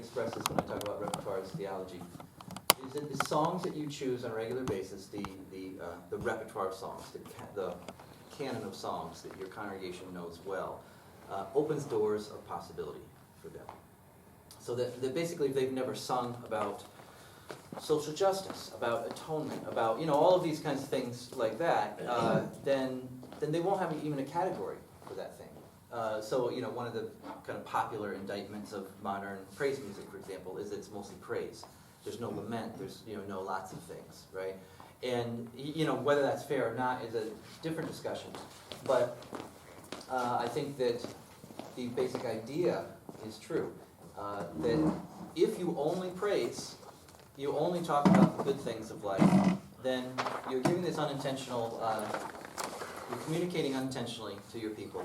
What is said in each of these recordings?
expressive when I talk about repertoire as theology, is that the songs that you choose on a regular basis, the repertoire of songs, the canon of songs that your congregation knows well, opens doors of possibility for them. So that basically if they've never sung about social justice, about atonement, about all of these kinds of things like that, then they won't have even a category for that thing. So one of the kind of popular indictments of modern praise music, for example, is it's mostly praise. There's no lament. There's no lots of things, right? And whether that's fair or not is a different discussion. But I think that the basic idea is true. That if you only praise, you only talk about the good things of life, then you're giving this unintentional, you're communicating unintentionally to your people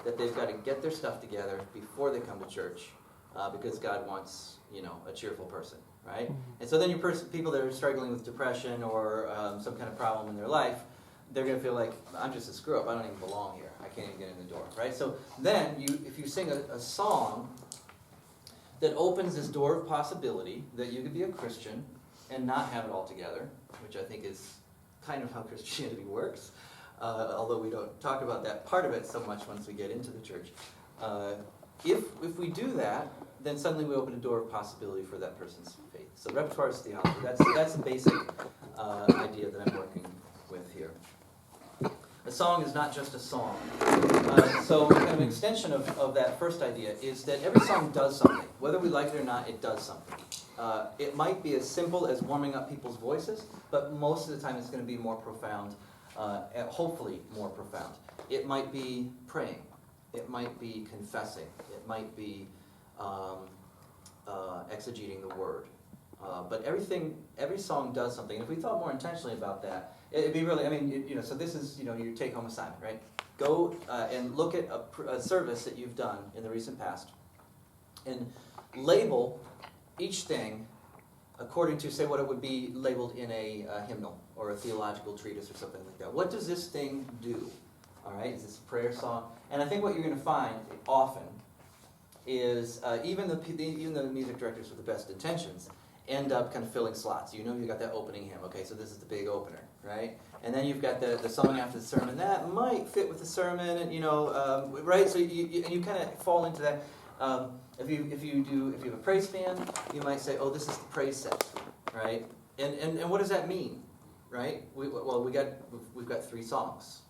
that they've got to get their stuff together before they come to church, because God wants, a cheerful person, right? Mm-hmm. And so then people that are struggling with depression or some kind of problem in their life, they're going to feel like, I'm just a screw-up, I don't even belong here, I can't even get in the door, right? So then, if you sing a song that opens this door of possibility that you could be a Christian and not have it all together, which I think is kind of how Christianity works, although we don't talk about that part of it so much once we get into the church. If we do that, then suddenly we open a door of possibility for that person's faith. So repertoire is theology. That's the basic idea that I'm working with here. A song is not just a song. So kind of an extension of that first idea is that every song does something. Whether we like it or not, it does something. It might be as simple as warming up people's voices, but most of the time it's going to be more profound, hopefully more profound. It might be praying. It might be confessing. It might be exegeting the word. But every song does something. And if we thought more intentionally about that, it'd be really, so this is, your take-home assignment, right? Go and look at a service that you've done in the recent past and label each thing according to, say, what it would be labeled in a hymnal or a theological treatise or something like that. What does this thing do? All right, is this a prayer song? And I think what you're going to find often is even the music directors with the best intentions end up kind of filling slots. You've got that opening hymn. Okay, so this is the big opener, right? And then you've got the song after the sermon. That might fit with the sermon, and right? So you kind of fall into that. If you have a praise band, you might say, oh, this is the praise set, right? And what does that mean, right? We've got 3 songs,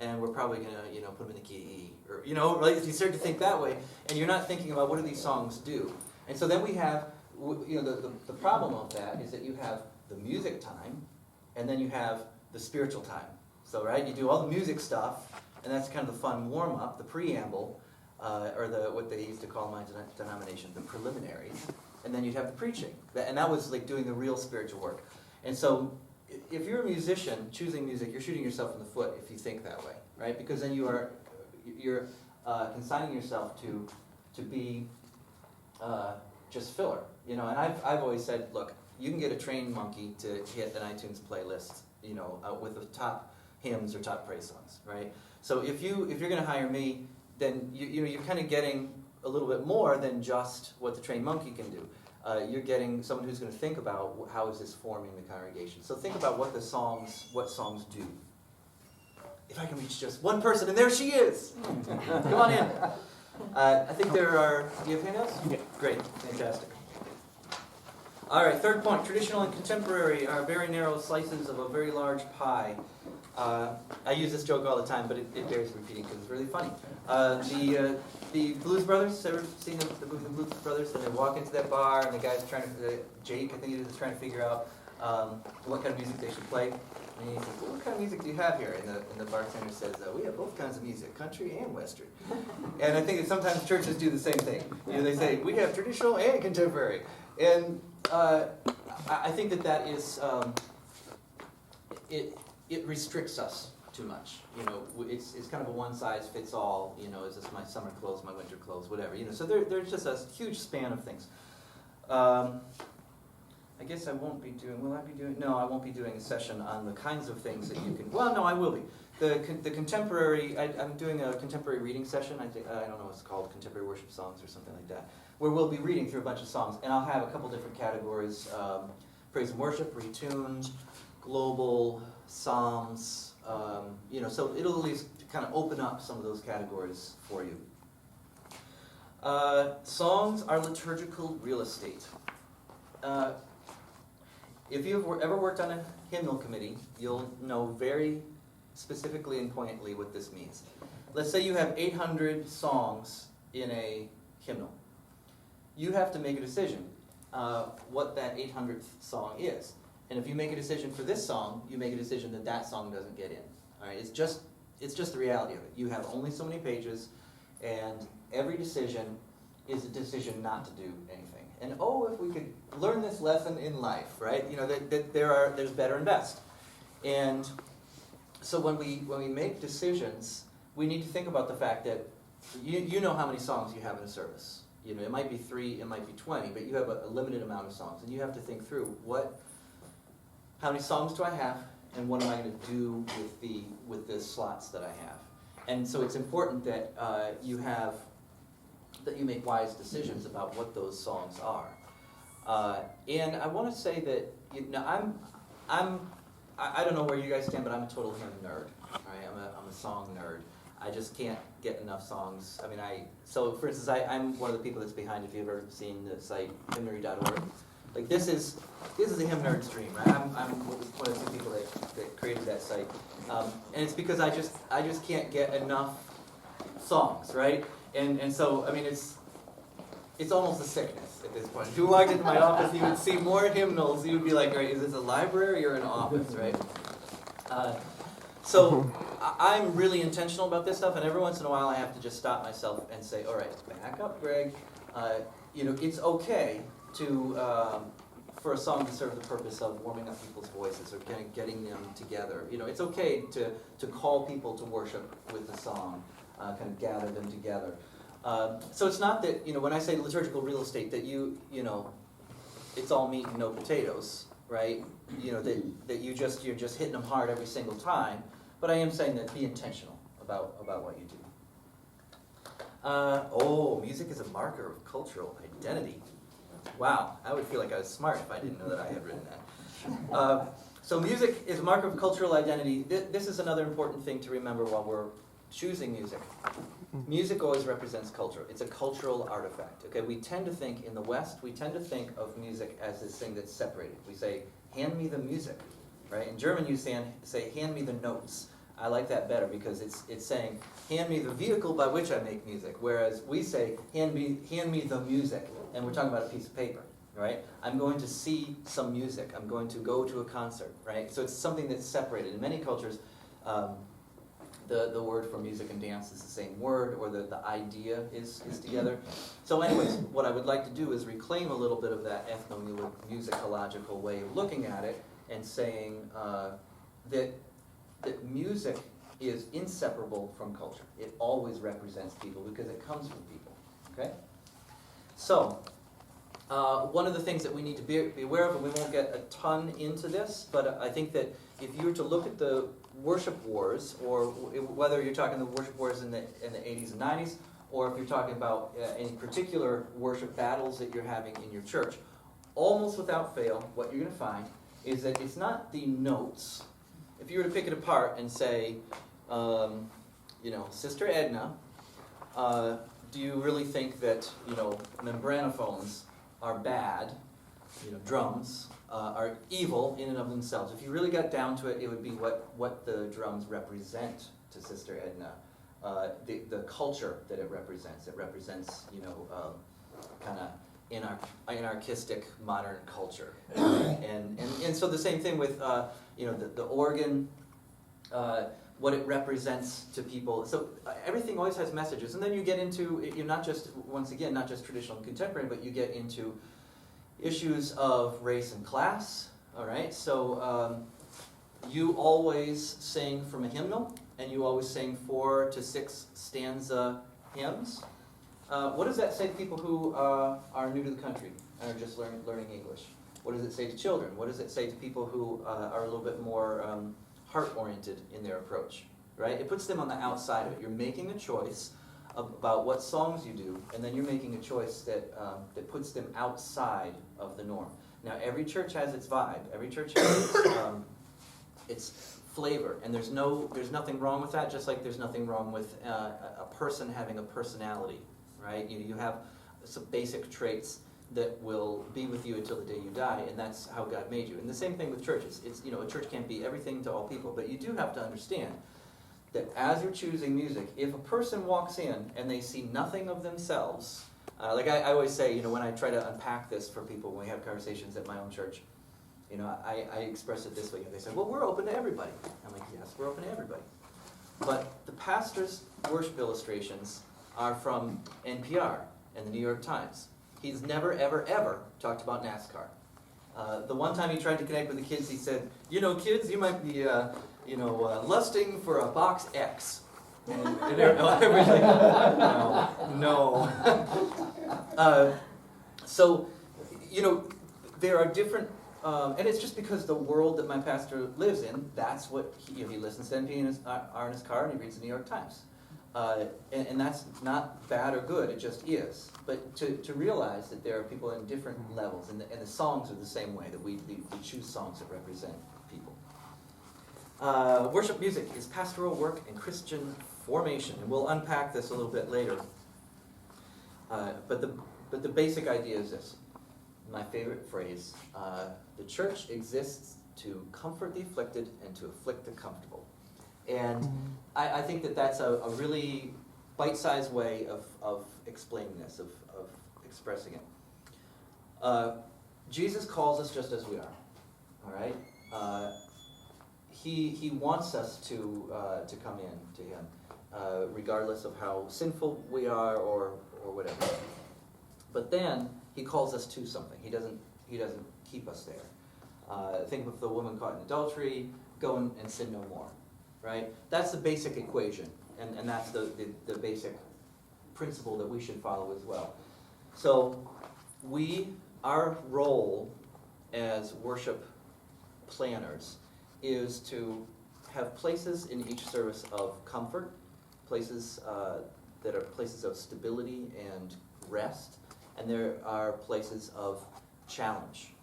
and we're probably gonna put them in the key E, or right? You start to think that way, and you're not thinking about what do these songs do. And so then we have the problem of that is that you have the music time, and then you have the spiritual time. So right, you do all the music stuff, and that's kind of the fun warm up, the preamble. Or what they used to call my denomination, the preliminaries, and then you'd have the preaching, and that was like doing the real spiritual work. And so, if you're a musician choosing music, you're shooting yourself in the foot if you think that way, right? Because then you're consigning yourself to be just filler, And I've always said, look, you can get a trained monkey to hit an iTunes playlist, with the top hymns or top praise songs, right? So if you're going to hire me, then you're kind of getting a little bit more than just what the trained monkey can do. You're getting someone who's going to think about how is this forming the congregation. So think about what songs do. If I can reach just one person, and there she is! Come on in. I think do you have handouts? Yeah. Great, fantastic. All right, third point. Traditional and contemporary are very narrow slices of a very large pie. I use this joke all the time, but it bears repeating because it's really funny. The Blues Brothers, ever seen the movie The Blues Brothers? And they walk into that bar, and the guy's Jake, I think it is, trying to figure out what kind of music they should play. And he says, well, what kind of music do you have here? And the bartender says, we have both kinds of music, country and western. And I think that sometimes churches do the same thing. They say, we have traditional and contemporary. And I think that is, it restricts us too much. It's kind of a one-size-fits-all. Is this my summer clothes, my winter clothes, whatever. So there's just a huge span of things. I guess I won't be doing. Will I be doing? No, I won't be doing a session on the kinds of things that you can. Well, no, I will be, the contemporary, I'm doing a contemporary reading session, I don't know what it's called, contemporary worship songs or something like that, where we'll be reading through a bunch of songs, and I'll have a couple different categories, praise and worship, retuned, global, psalms, so it'll at least kind of open up some of those categories for you. Songs are liturgical real estate. If you've ever worked on a hymnal committee, you'll know very specifically and poignantly what this means. Let's say you have 800 songs in a hymnal. You have to make a decision what that 800th song is. And if you make a decision for this song, you make a decision that that song doesn't get in. All right, it's just the reality of it. You have only so many pages, and every decision is a decision not to do anything. And if we could learn this lesson in life, right? That there's better and best. And so when we make decisions, we need to think about the fact that you know how many songs you have in a service. It might be 3, it might be 20, but you have a limited amount of songs, and you have to think through how many songs do I have, and what am I going to do with the slots that I have. And so it's important that you make wise decisions about what those songs are. And I want to say that I don't know where you guys stand, but I'm a total hymn nerd. Right? I'm a song nerd. I just can't get enough songs. So for instance, I'm one of the people that's behind. If you've ever seen the site hymnary.org, like this is a hymn nerd's dream. Right? I'm one of the people that created that site, and it's because I just can't get enough songs, right? And so it's almost a sickness at this point. If you walked into my office, you would see more hymnals. You would be like, right, is this a library or an office, right? So I'm really intentional about this stuff, and every once in a while I have to just stop myself and say, all right, back up, Greg. It's okay for a song to serve the purpose of warming up people's voices or getting them together. It's okay to call people to worship with a song, kind of gather them together. So it's not that, when I say liturgical real estate, that it's all meat and no potatoes, right? That you're just hitting them hard every single time. But I am saying that be intentional about what you do. Music is a marker of cultural identity. Wow, I would feel like I was smart if I didn't know that I had written that. So music is a marker of cultural identity. This is another important thing to remember while we're choosing music. Music always represents culture. It's a cultural artifact. Okay, we tend to think in the West, of music as this thing that's separated. We say, hand me the music, right? In German, you say, hand me the notes. I like that better because it's saying, hand me the vehicle by which I make music. Whereas we say, hand me the music, and we're talking about a piece of paper, right? I'm going to see some music. I'm going to go to a concert, right? So it's something that's separated. In many cultures, the word for music and dance is the same word, or the idea is together. So anyways, what I would like to do is reclaim a little bit of that ethnomusicological way of looking at it, and saying that music is inseparable from culture. It always represents people because it comes from people, okay? So, one of the things that we need to be aware of, and we won't get a ton into this, but I think that if you were to look at the worship wars, or whether you're talking the worship wars in the 80s and 90s, or if you're talking about any particular worship battles that you're having in your church, almost without fail, what you're going to find is that it's not the notes. If you were to pick it apart and say, Sister Edna, do you really think that, membranophones are bad, drums, are evil in and of themselves? If you really got down to it, it would be what the drums represent to Sister Edna, the culture that it represents. It represents, kind of anarchistic modern culture, and so the same thing with the organ, what it represents to people. So everything always has messages, and then you get into not just traditional and contemporary, but you get into issues of race and class. All right, so you always sing from a hymnal, and you always sing 4 to 6 stanza hymns. What does that say to people who are new to the country and are just learning English? What does it say to children? What does it say to people who are a little bit more heart-oriented in their approach? right? It puts them on the outside of it. You're making a choice about what songs you do, and then you're making a choice that puts them outside of the norm. Now, every church has its vibe. Every church has its flavor, and there's nothing wrong with that. Just like there's nothing wrong with a person having a personality, right? You have some basic traits that will be with you until the day you die, and that's how God made you. And the same thing with churches. It's a church can't be everything to all people, but you do have to understand that as you're choosing music, if a person walks in and they see nothing of themselves, like I always say, when I try to unpack this for people when we have conversations at my own church, I express it this way. They say, well, we're open to everybody. I'm like, yes, we're open to everybody. But the pastor's worship illustrations are from NPR and the New York Times. He's never, ever, ever talked about NASCAR. The one time he tried to connect with the kids, he said, kids, you might be, lusting for a box X. And everybody's like, no. So, there are different, and it's just because the world that my pastor lives in, that's what he listens to NPR in his car, and he reads the New York Times. And that's not bad or good, it just is. But to realize that there are people in different levels, and the songs are the same way, that we choose songs that represent people. Worship music is pastoral work and Christian formation, and we'll unpack this a little bit later. But the basic idea is this, my favorite phrase, the church exists to comfort the afflicted and to afflict the comfortable. And I think that that's a really bite-sized way of explaining this, of expressing it. Jesus calls us just as we are, all right? He wants us to come in to him, regardless of how sinful we are or whatever. But then he calls us to something. He doesn't keep us there. Think of the woman caught in adultery, go and sin no more. Right? That's the basic equation, and that's the basic principle that we should follow as well. So our role as worship planners is to have places in each service of comfort, places that are places of stability and rest, and there are places of challenge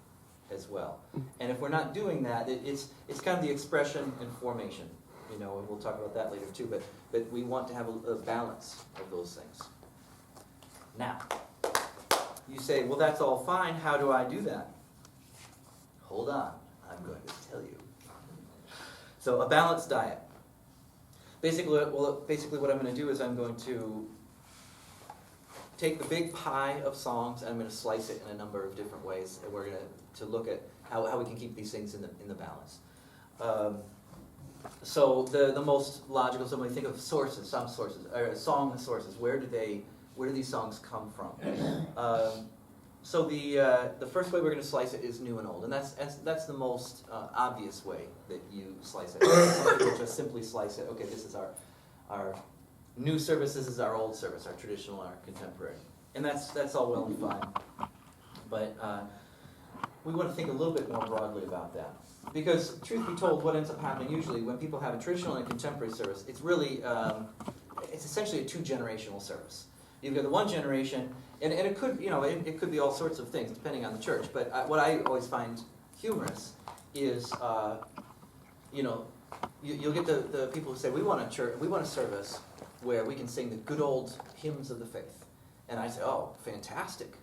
as well. And if we're not doing that, it's kind of the expression and formation. And we'll talk about that later too, but we want to have a balance of those things. Now, you say, well, that's all fine, how do I do that? Hold on, I'm going to tell you. So, a balanced diet. Basically what I'm going to do is I'm going to take the big pie of songs and I'm going to slice it in a number of different ways, and we're going to look at how we can keep these things in the balance. So the most logical, so when we think of sources, song sources, where do these songs come from? So the first way we're going to slice it is new and old, and that's the most obvious way that you slice it. Some people just simply slice it. Okay, this is our new service. This is our old service, our traditional, our contemporary, and that's all well and fine. But we want to think a little bit more broadly about that. Because, truth be told, what ends up happening usually when people have a traditional and a contemporary service, it's really, it's essentially a two-generational service. You've got the one generation, and it could, it could be all sorts of things depending on the church. But what I always find humorous is, you'll get the people who say, we want a service where we can sing the good old hymns of the faith, and I say, oh, fantastic,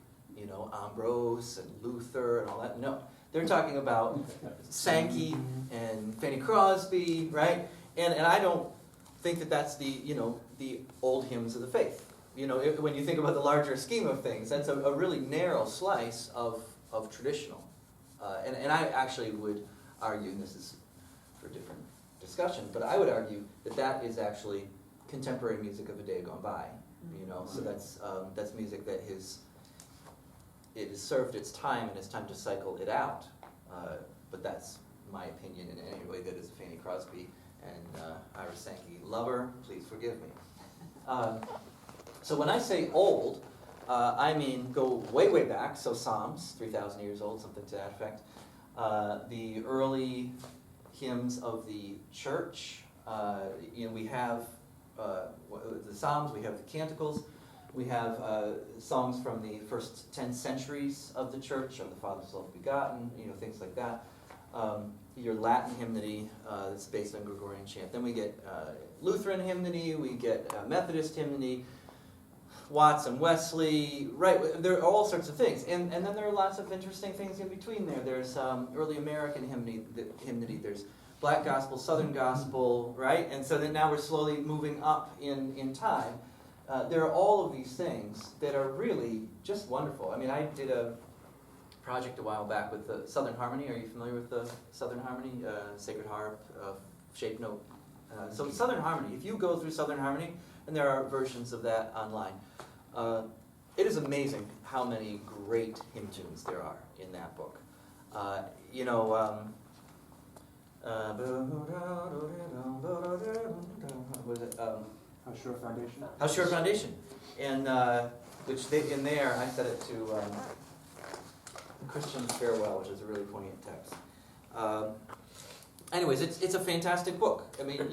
Ambrose and Luther and all that. No. They're talking about Sankey and Fanny Crosby, right? And I don't think that that's the old hymns of the faith. When you think about the larger scheme of things, that's a really narrow slice of traditional. And I actually would argue, and this is for a different discussion, but I would argue that is actually contemporary music of a day gone by. So that's music that it has served its time, and it's time to cycle it out. But that's my opinion in any way that is a Fanny Crosby and Ira Sankey lover. Please forgive me. So when I say old, I mean go way, way back. So Psalms, 3,000 years old, something to that effect. The early hymns of the church, We have the Psalms, we have the Canticles, we have songs from the first 10 centuries of the church, of the Father, Son, Begotten, things like that. Your Latin hymnody that's based on Gregorian chant. Then we get Lutheran hymnody, we get Methodist hymnody, Watts and Wesley, right? There are all sorts of things. And then there are lots of interesting things in between there. There's early American hymnody, there's Black Gospel, Southern Gospel, right? And so then now we're slowly moving up in time. There are all of these things that are really just wonderful. I mean, I did a project a while back with the Southern Harmony. Are you familiar with the Southern Harmony? Sacred Harp, Shape Note. So Southern Harmony, if you go through Southern Harmony, and there are versions of that online, it is amazing how many great hymn tunes there are in that book. What is it? How Sure Foundation? How Sure Foundation. And in there, I set it to Christian Farewell, which is a really poignant text. Anyways, it's a fantastic book. I mean,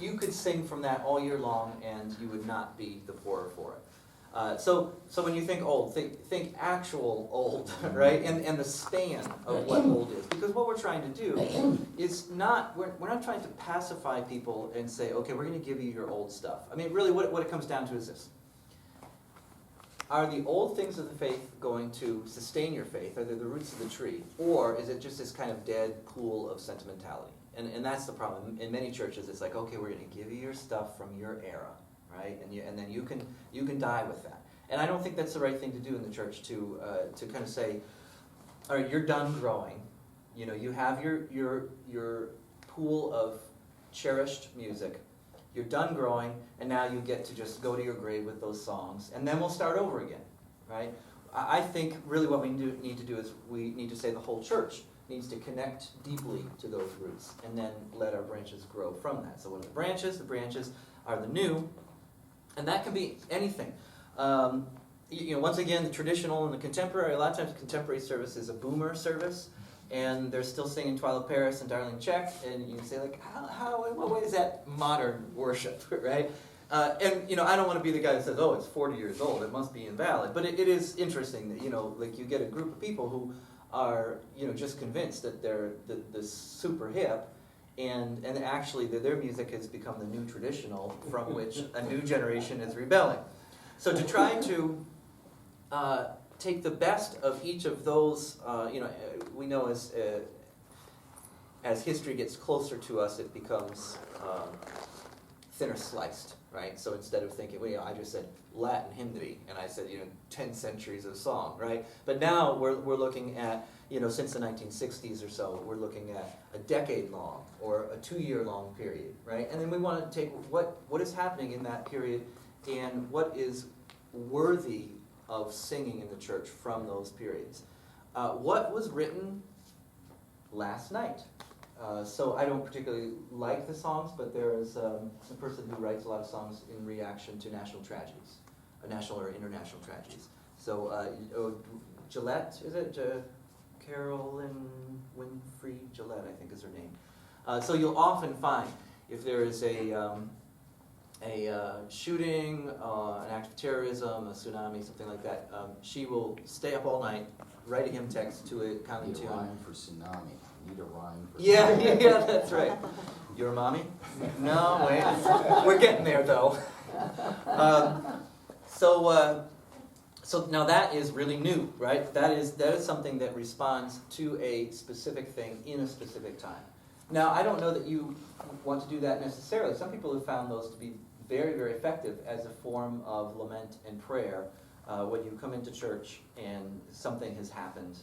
you could sing from that all year long, and you would not be the poorer for it. So when you think old, think actual old, right? And the span of what old is. Because what we're trying to do is we're not trying to pacify people and say, okay, we're going to give you your old stuff. I mean, really what it comes down to is this. Are the old things of the faith going to sustain your faith? Are they the roots of the tree? Or is it just this kind of dead pool of sentimentality? And that's the problem. In many churches, it's like, okay, we're going to give you your stuff from your era, right? And then you can die with that. And I don't think that's the right thing to do in the church, to kind of say, all right, you're done growing. You have your pool of cherished music. You're done growing, and now you get to just go to your grave with those songs, and then we'll start over again, right? I think really what we need to do is we need to say the whole church needs to connect deeply to those roots, and then let our branches grow from that. So what are the branches? The branches are the new, and that can be anything. Once again, the traditional and the contemporary. A lot of times, contemporary service is a boomer service, and they're still singing Twyla Paris and Darling Check, and you say, like, how in what way is that modern worship, right? And I don't want to be the guy that says, oh, it's 40 years old, it must be invalid. But it is interesting that, like, you get a group of people who are, just convinced that they're the super hip, and actually their music has become the new traditional from which a new generation is rebelling. So to try to take the best of each of those, we know as history gets closer to us, it becomes thinner sliced, right? So instead of thinking, well, I just said Latin hymnody, and I said, 10 centuries of song, right? But now we're looking at, since the 1960s or so, we're looking at a decade-long or a 2-year-long period, right? And then we want to take what is happening in that period and what is worthy of singing in the church from those periods. What was written last night? So I don't particularly like the songs, but there is a person who writes a lot of songs in reaction to national tragedies, national or international tragedies. So Gillette, is it? Carolyn Winfrey Gillette, I think is her name. So you'll often find if there is a shooting, an act of terrorism, a tsunami, something like that, she will stay up all night, write a hymn text to a county tune. Need a rhyme for tsunami. Need a rhyme for Yeah, that's right. Your mommy? No, wait. We're getting there, though. So now that is really new, right? That is something that responds to a specific thing in a specific time. Now, I don't know that you want to do that necessarily. Some people have found those to be very, very effective as a form of lament and prayer when you come into church and something has happened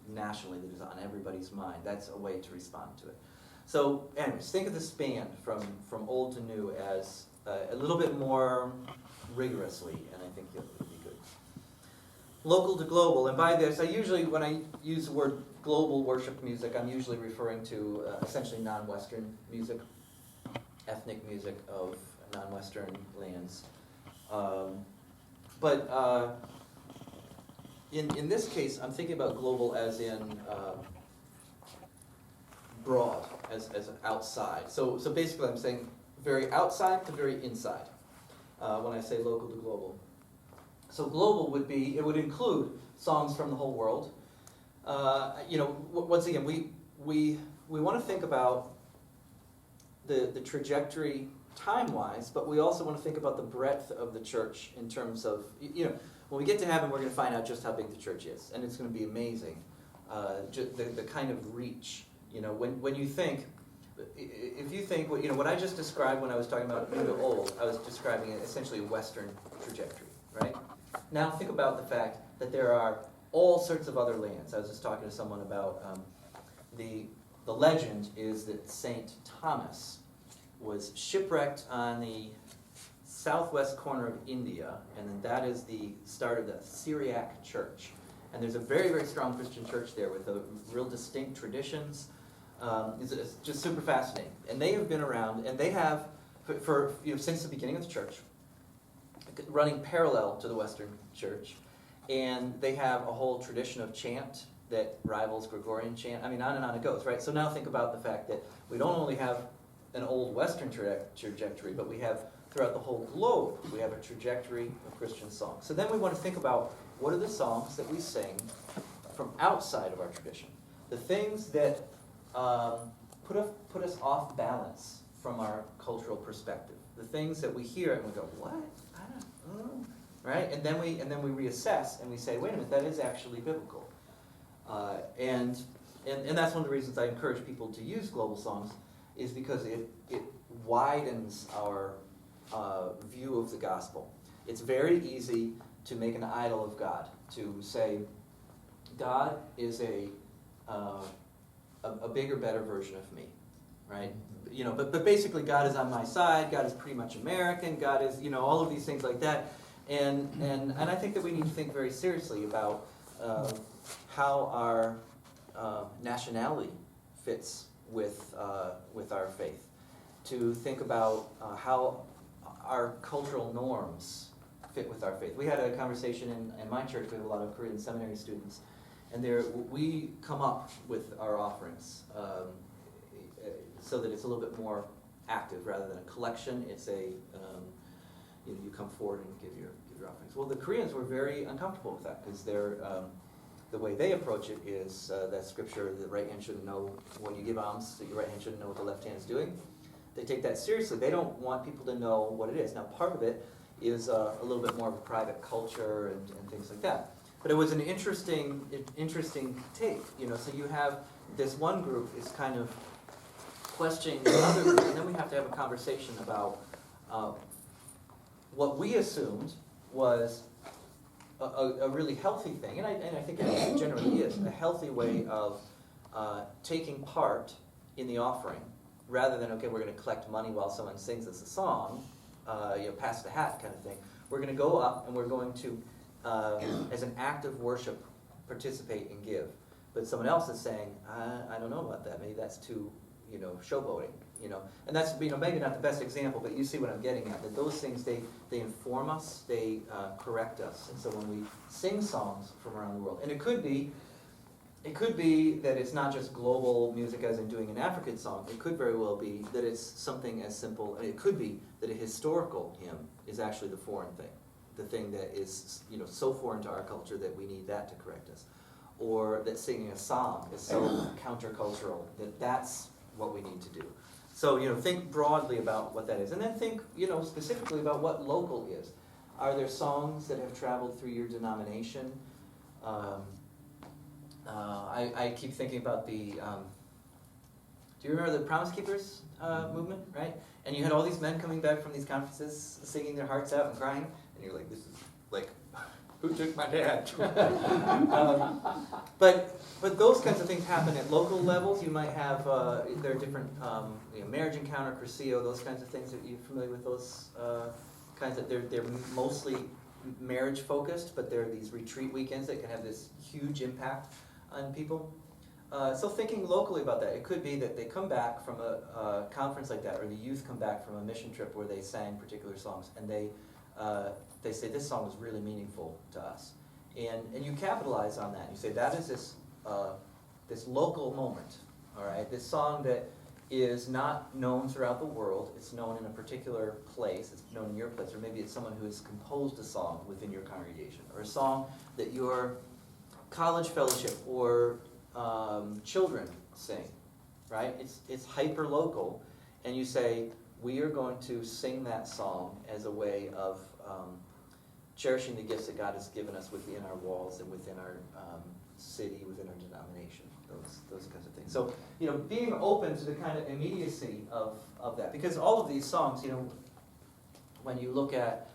nationally that is on everybody's mind. That's a way to respond to it. So anyways, think of the span from old to new as a little bit more rigorously, and I think it would be good. Local to global, and by this, when I use the word global worship music, I'm usually referring to essentially non-Western music, ethnic music of non-Western lands. But in this case, I'm thinking about global as in broad, as outside. So basically I'm saying very outside to very inside, when I say local to global. So global would be, it would include songs from the whole world. Once again, we want to think about the trajectory time-wise, but we also want to think about the breadth of the church in terms of, when we get to heaven, we're going to find out just how big the church is, and it's going to be amazing, the kind of reach. When you think, if you think, what I just described when I was talking about new to old, I was describing it essentially a Western trajectory, right? Now think about the fact that there are all sorts of other lands. I was just talking to someone about the legend is that St. Thomas was shipwrecked on the southwest corner of India, and then that is the start of the Syriac church. And there's a very, very strong Christian church there with real distinct traditions. It's just super fascinating. And they have been around, and they have, since the beginning of the church, running parallel to the Western church. And they have a whole tradition of chant that rivals Gregorian chant. I mean, on and on it goes, right? So now think about the fact that we don't only have an old Western trajectory, but we have, throughout the whole globe, we have a trajectory of Christian songs. So then we want to think about what are the songs that we sing from outside of our tradition? The things that put us off balance from our cultural perspective. The things that we hear and we go, what? I don't know. Right? And then we reassess and we say, wait a minute, that is actually biblical. And that's one of the reasons I encourage people to use global songs, is because it widens our view of the gospel. It's very easy to make an idol of God, to say God is a bigger, better version of me, right? But basically God is on my side. God is pretty much American. God is, all of these things like that. And I think that we need to think very seriously about how our nationality fits with our faith. To think about how our cultural norms fit with our faith. We had a conversation in my church with a lot of Korean seminary students, and we come up with our offerings so that it's a little bit more active rather than a collection. It's you come forward and give your offerings. Well, the Koreans were very uncomfortable with that because the way they approach it is that scripture, the right hand shouldn't know when you give alms, that your right hand shouldn't know what the left hand is doing. They take that seriously. They don't want people to know what it is. Now, part of it is a little bit more of a private culture and things like that. But it was an interesting take. So you have this one group is kind of questioning the other group, and then we have to have a conversation about what we assumed was a really healthy thing, and I think it generally is, a healthy way of taking part in the offering, rather than, okay, we're going to collect money while someone sings us a song, pass the hat kind of thing. We're going to go up and we're going to, as an act of worship, participate and give. But someone else is saying, I don't know about that, maybe that's too, showboating, And that's, maybe not the best example, but you see what I'm getting at, that those things, they inform us, they correct us. And so when we sing songs from around the world, and it could be that it's not just global music as in doing an African song. It could very well be that it's something as simple, it could be that a historical hymn is actually the foreign thing, the thing that is so foreign to our culture that we need that to correct us. Or that singing a psalm is so countercultural that that's what we need to do. So, think broadly about what that is. And then think, specifically about what local is. Are there songs that have traveled through your denomination? I keep thinking about the, do you remember the Promise Keepers movement, right? And you had all these men coming back from these conferences singing their hearts out and crying, and you're like, this is like, who took my dad? But those kinds of things happen at local levels. You might have, there are different, marriage encounter, Cursillo, those kinds of things. Are you familiar with those kinds of, they're mostly marriage focused, but there are these retreat weekends that can have this huge impact on people. So thinking locally about that, it could be that they come back from a conference like that, or the youth come back from a mission trip where they sang particular songs, and they say, this song was really meaningful to us. And you capitalize on that. You say, that is this local moment, all right? This song that is not known throughout the world. It's known in a particular place. It's known in your place, or maybe it's someone who has composed a song within your congregation, or a song that your college fellowship or children sing, right? It's hyper local, and you say, we are going to sing that song as a way of cherishing the gifts that God has given us within our walls and within our city, within our denomination, those kinds of things. So, being open to the kind of immediacy of that, because all of these songs, when you look at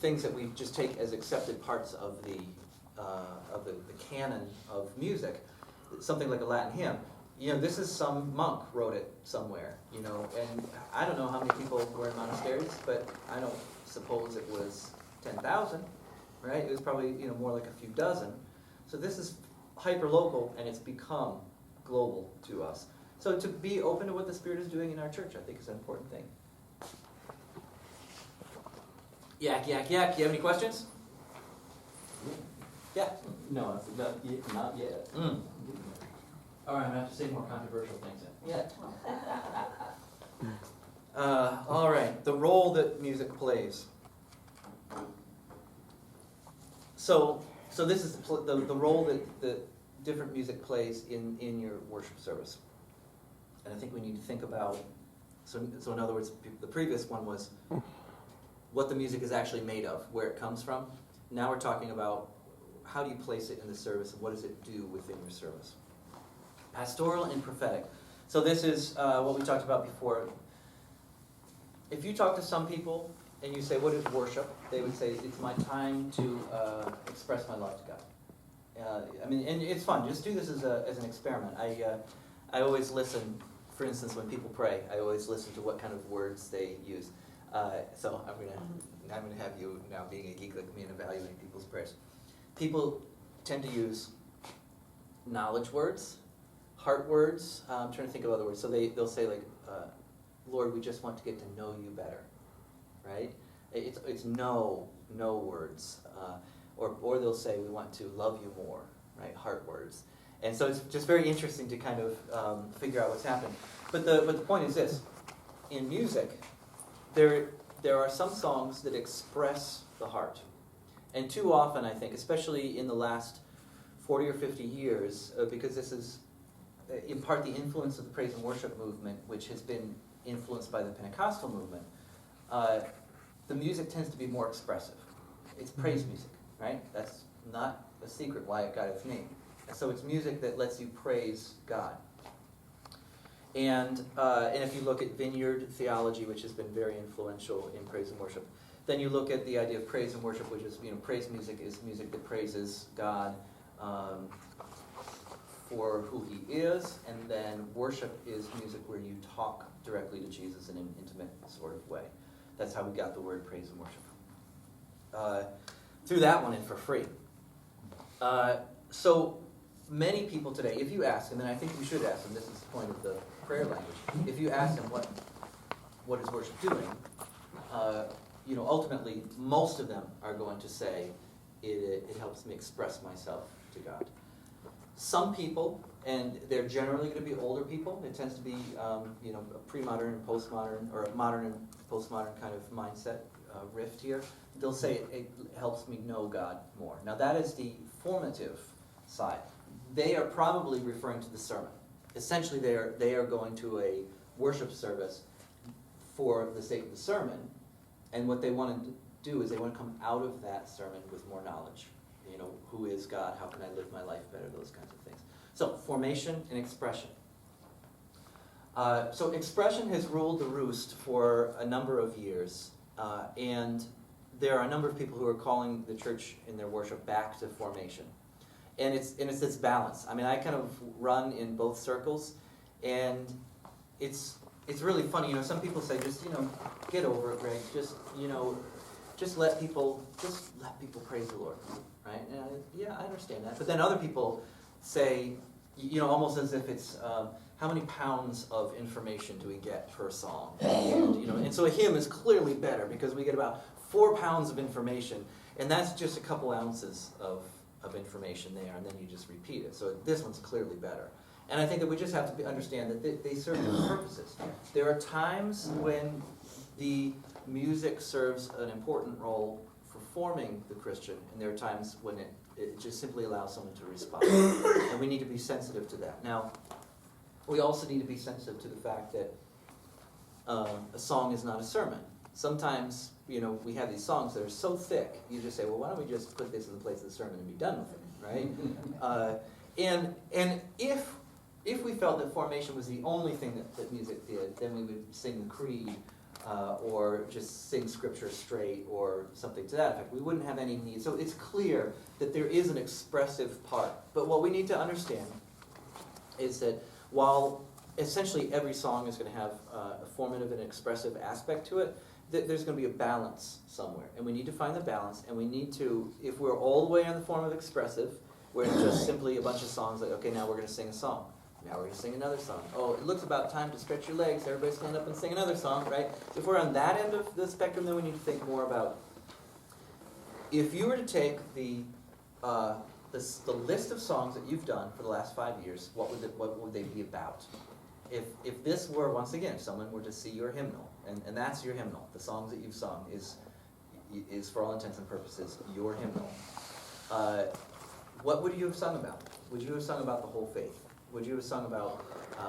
things that we just take as accepted parts of the canon of music, something like a Latin hymn, this is some monk wrote it somewhere, and I don't know how many people were in monasteries, but I don't suppose it was 10,000, right? It was probably, more like a few dozen. So this is hyper-local, and it's become global to us. So to be open to what the Spirit is doing in our church, I think is an important thing. Yak. Do you have any questions? Yeah? No, not yet. All right, I'm going to have to say more controversial things then. Yeah. All right, the role that music plays. So this is the role that different music plays in your worship service. And I think we need to think about, so in other words, the previous one was what the music is actually made of, where it comes from. Now we're talking about how do you place it in the service and what does it do within your service. Pastoral and prophetic. So this is what we talked about before. If you talk to some people and you say, what is worship? They would say, it's my time to express my love to God. And it's fun. Just do this as an experiment. I always listen, for instance, when people pray, I always listen to what kind of words they use. So I'm gonna have you now, being a geek like me, and evaluating people's prayers. People tend to use knowledge words, heart words. I'm trying to think of other words. So they'll say like, Lord, we just want to get to know you better, right? It's know words, or they'll say we want to love you more, right? Heart words. And so it's just very interesting to kind of figure out what's happening. But the point is this: in music, there are some songs that express the heart, and too often I think, especially in the last 40 or 50 years, because this is in part the influence of the praise and worship movement, which has been influenced by the Pentecostal movement, the music tends to be more expressive. It's praise music, right? That's not a secret why it got its name. So it's music that lets you praise God. And if you look at vineyard theology, which has been very influential in praise and worship, then you look at the idea of praise and worship, which is, praise music is music that praises God for who He is, and then worship is music where you talk directly to Jesus in an intimate sort of way. That's how we got the word praise and worship. Threw that one in for free. So many people today, if you ask, and then I think we should ask them, this is the point of the prayer language, if you ask them what is worship doing, ultimately most of them are going to say it helps me express myself to God. Some people, and they're generally going to be older people, it tends to be a pre-modern and postmodern, or a modern and postmodern kind of mindset rift here. They'll say it helps me know God more. Now that is the formative side. They are probably referring to the sermon. Essentially they are going to a worship service for the sake of the sermon, and what they want to do is they want to come out of that sermon with more knowledge. Who is God? How can I live my life better? Those kinds of things. So, formation and expression. So expression has ruled the roost for a number of years, and there are a number of people who are calling the church in their worship back to formation. And it's this balance. I kind of run in both circles, and it's really funny. Some people say, just get over it, Greg. Just let people praise the Lord, right? And I understand that. But then other people say, almost as if it's how many pounds of information do we get per song? And so a hymn is clearly better because we get about 4 pounds of information, and that's just a couple ounces of information there, and then you just repeat it. So this one's clearly better. And I think that we just have to understand that they serve different purposes. There are times when the music serves an important role for forming the Christian, and there are times when it just simply allows someone to respond. And we need to be sensitive to that. Now, we also need to be sensitive to the fact that a song is not a sermon. Sometimes, we have these songs that are so thick, you just say, well, why don't we just put this in the place of the sermon and be done with it, right? And if we felt that formation was the only thing that music did, then we would sing the creed, or just sing scripture straight, or something to that effect. We wouldn't have any need. So it's clear that there is an expressive part. But what we need to understand is that while essentially every song is going to have a formative and expressive aspect to it, there's going to be a balance somewhere. And we need to find the balance, and we need to, if we're all the way on the form of expressive, where it's just simply a bunch of songs like, okay, now we're going to sing a song. Now we're going to sing another song. Oh, it looks about time to stretch your legs. Everybody stand up and sing another song, right? If we're on that end of the spectrum, then we need to think more about, if you were to take the list of songs that you've done for the last 5 years, what would they be about? If this were, once again, if someone were to see your hymnal, and that's your hymnal, the songs that you've sung is for all intents and purposes your hymnal, what would you have sung about? Would you have sung about the whole faith? Would you have sung about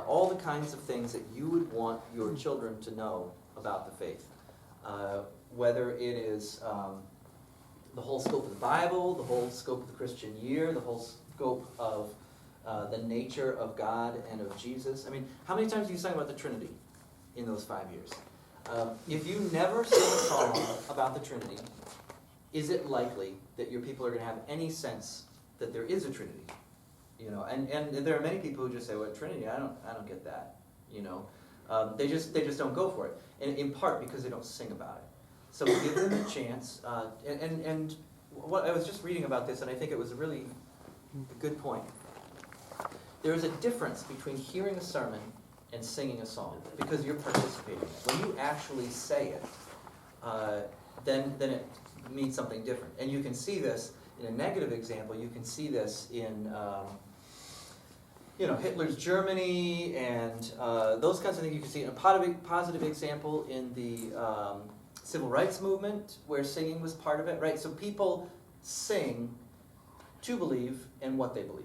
all the kinds of things that you would want your children to know about the faith? Whether it is the whole scope of the Bible, the whole scope of the Christian year, the whole scope of the nature of God and of Jesus. I mean, how many times have you sung about the Trinity in those 5 years? If you never sing a song about the Trinity, is it likely that your people are going to have any sense that there is a Trinity? And there are many people who just say, well, Trinity, I don't get that. They just don't go for it. And in part because they don't sing about it. So give them a chance. And what I was just reading about this, and I think it was a really good point. There is a difference between hearing a sermon and singing a song, because you're participating in it. When you actually say it, then it means something different. And you can see this in a negative example. You can see this in Hitler's Germany and those kinds of things. You can see in a positive example in the civil rights movement, where singing was part of it, right? So people sing to believe in what they believe.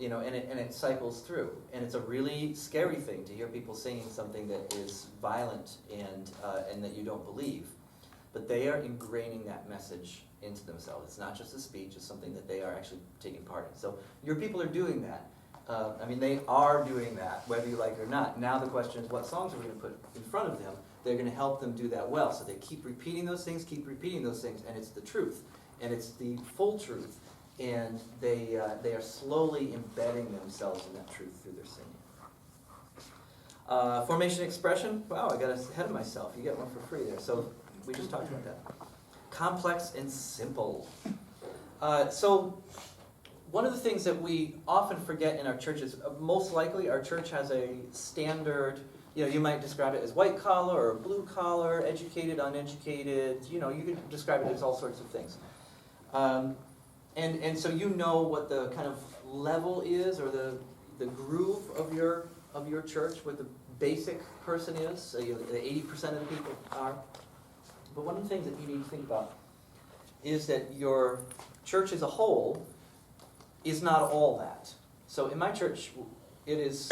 And it cycles through. And it's a really scary thing to hear people singing something that is violent and that you don't believe. But they are ingraining that message into themselves. It's not just a speech, it's something that they are actually taking part in. So your people are doing that. They are doing that, whether you like it or not. Now the question is, what songs are we going to put in front of them? They're going to help them do that well. So they keep repeating those things, and it's the truth. And it's the full truth. And they are slowly embedding themselves in that truth through their singing. Formation expression. Wow, I got ahead of myself. You get one for free there. So we just talked about that. Complex and simple. So one of the things that we often forget in our churches, most likely our church has a standard, you might describe it as white collar or blue collar, educated, uneducated, you could describe it as all sorts of things. And so what the kind of level is, or the groove of your church, what the basic person is, so the 80% of the people are. But one of the things that you need to think about is that your church as a whole is not all that. So in my church, it is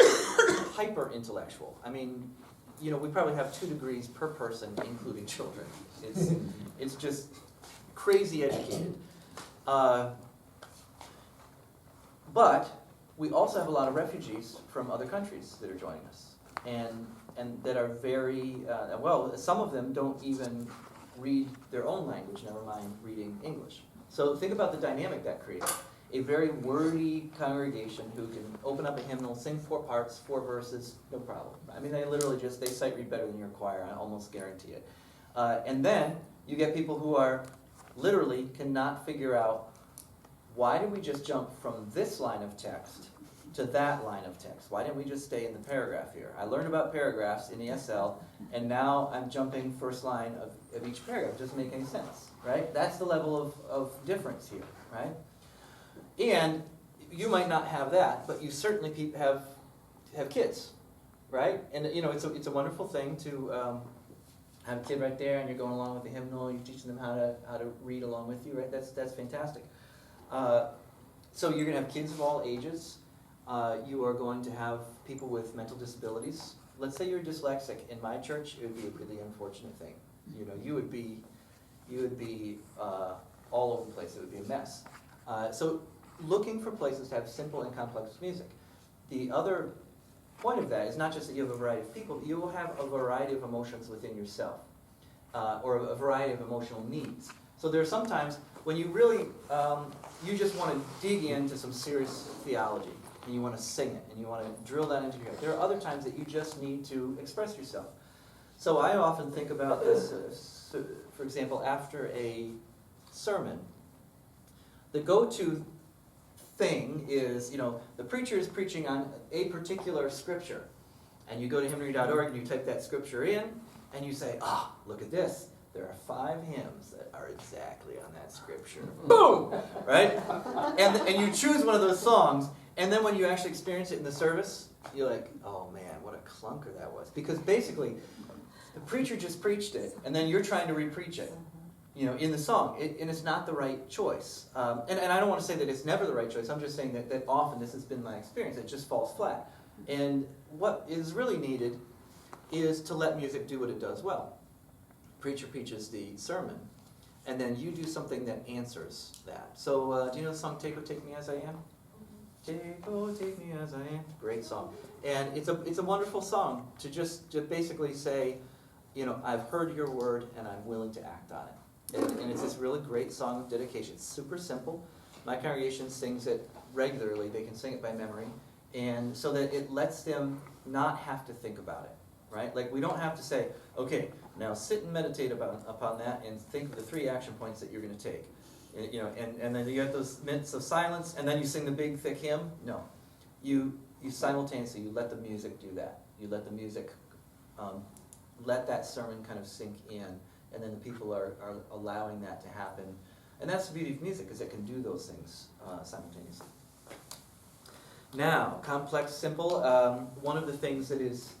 hyper-intellectual. We probably have 2 degrees per person, including children. It's just crazy educated. But we also have a lot of refugees from other countries that are joining us, and that are very, some of them don't even read their own language, never mind reading English. So think about the dynamic that creates. A very wordy congregation who can open up a hymnal, sing 4 parts, 4 verses, no problem. They literally they sight read better than your choir, I almost guarantee it. And then you get people who are literally cannot figure out, why did we just jump from this line of text to that line of text? Why didn't we just stay in the paragraph here? I learned about paragraphs in ESL, and now I'm jumping first line of each paragraph. It doesn't make any sense, right? That's the level of difference here, right? And you might not have that, but you certainly have have kids, right? And it's a wonderful thing to have a kid right there, and you're going along with the hymnal. You're teaching them how to read along with you, right? That's fantastic. So you're going to have kids of all ages. You are going to have people with mental disabilities. Let's say you're dyslexic. In my church, it would be a really unfortunate thing. You would be all over the place. It would be a mess. So looking for places to have simple and complex music. The other point of that is not just that you have a variety of people, you will have a variety of emotions within yourself, or a variety of emotional needs. So there are some times when you really, you just want to dig into some serious theology, and you want to sing it, and you want to drill that into your head. There are other times that you just need to express yourself. So I often think about this, for example, after a sermon, the go-to thing is, the preacher is preaching on a particular scripture, and you go to hymnary.org and you type that scripture in, and you say, look at this. There are 5 hymns that are exactly on that scripture. Boom! Right? And you choose one of those songs, and then when you actually experience it in the service, you're like, oh man, what a clunker that was. Because basically, the preacher just preached it, and then you're trying to re-preach it. In the song, and it's not the right choice. And I don't want to say that it's never the right choice. I'm just saying that often this has been my experience. It just falls flat. And what is really needed is to let music do what it does well. Preacher preaches the sermon, and then you do something that answers that. So do you know the song "Take Me As I Am"? Take me as I am. Great song, and it's a wonderful song to basically say, I've heard your word and I'm willing to act on it. And it's this really great song of dedication. It's super simple. My congregation sings it regularly. They can sing it by memory. And so that it lets them not have to think about it, right? Like, we don't have to say, okay, now sit and meditate upon that and think of the 3 action points that you're going to take. And then you get those minutes of silence, and then you sing the big, thick hymn. No. You simultaneously, you let the music do that. You let the music, let that sermon kind of sink in. And then the people are allowing that to happen. And that's the beauty of music, is it can do those things simultaneously. Now, complex, simple. One of the things that is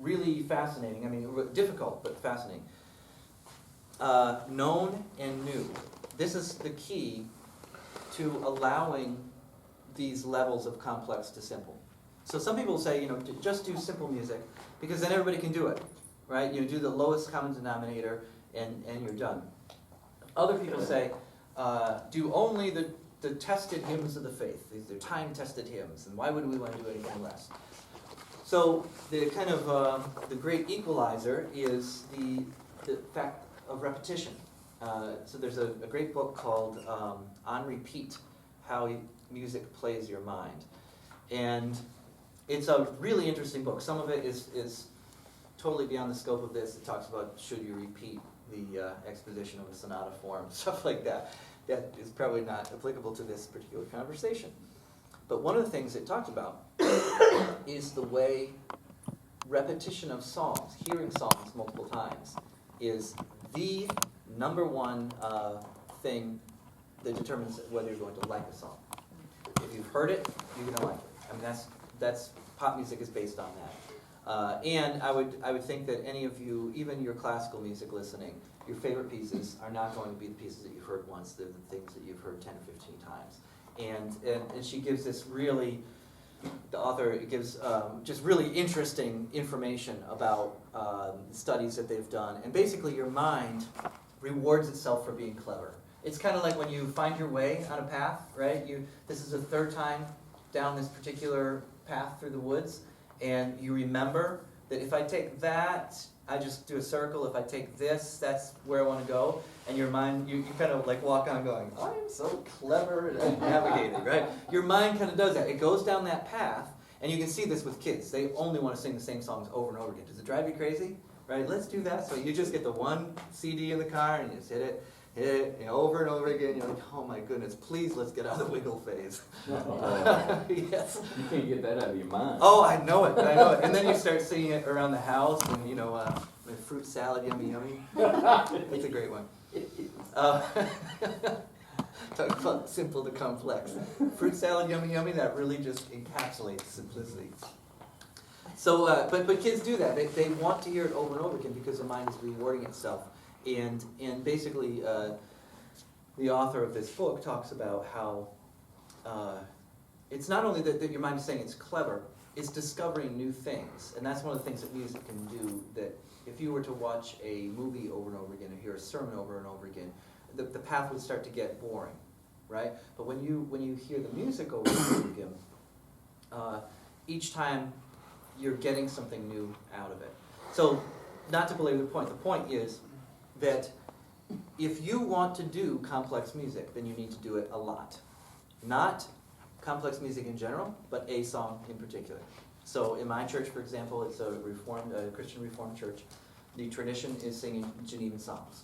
really fascinating, difficult but fascinating, known and new. This is the key to allowing these levels of complex to simple. So some people say, just do simple music, because then everybody can do it. Right? You do the lowest common denominator, and you're done. Other people say, do only the tested hymns of the faith. These are time-tested hymns, and why would we want to do anything less? So the kind of the great equalizer is the fact of repetition. So there's a great book called On Repeat, How Music Plays Your Mind. And it's a really interesting book. Some of it is totally beyond the scope of this. It talks about should you repeat the exposition of a sonata form, stuff like that. That is probably not applicable to this particular conversation. But one of the things it talks about is the way repetition of songs, hearing songs multiple times, is the number one thing that determines whether you're going to like a song. If you've heard it, you're going to like it. That's pop music is based on that. And I would think that any of you, even your classical music listening, your favorite pieces are not going to be the pieces that you've heard once. They're the things that you've heard 10 or 15 times. And she gives this really, the author gives just really interesting information about studies that they've done. And basically your mind rewards itself for being clever. It's kind of like when you find your way on a path, right? This is the 3rd time down this particular path through the woods. And you remember that if I take that, I just do a circle. If I take this, that's where I want to go. And your mind, you kind of like walk on going, I'm so clever at navigating, right? Your mind kind of does that. It goes down that path, and you can see this with kids. They only want to sing the same songs over and over again. Does it drive you crazy? Right? Let's do that. So you just get the one CD in the car, and you just hit it, over and over again. You're like, oh my goodness, please let's get out of the wiggle phase. Yes. You can't get that out of your mind. Oh, I know it. And then you start singing it around the house, and with fruit salad, yummy, yummy. It's a great one. Talk about simple to complex. Fruit salad, yummy, yummy, that really just encapsulates simplicity. So, but kids do that. They want to hear it over and over again because the mind is rewarding itself. And basically, the author of this book talks about how it's not only that your mind is saying it's clever, it's discovering new things. And that's one of the things that music can do, that if you were to watch a movie over and over again or hear a sermon over and over again, the path would start to get boring, right? But when you hear the music over and over again, each time you're getting something new out of it. So, not to belabor the point is that if you want to do complex music, then you need to do it a lot. Not complex music in general, but a song in particular. So in my church, for example, it's a Christian Reformed church. The tradition is singing Genevan psalms.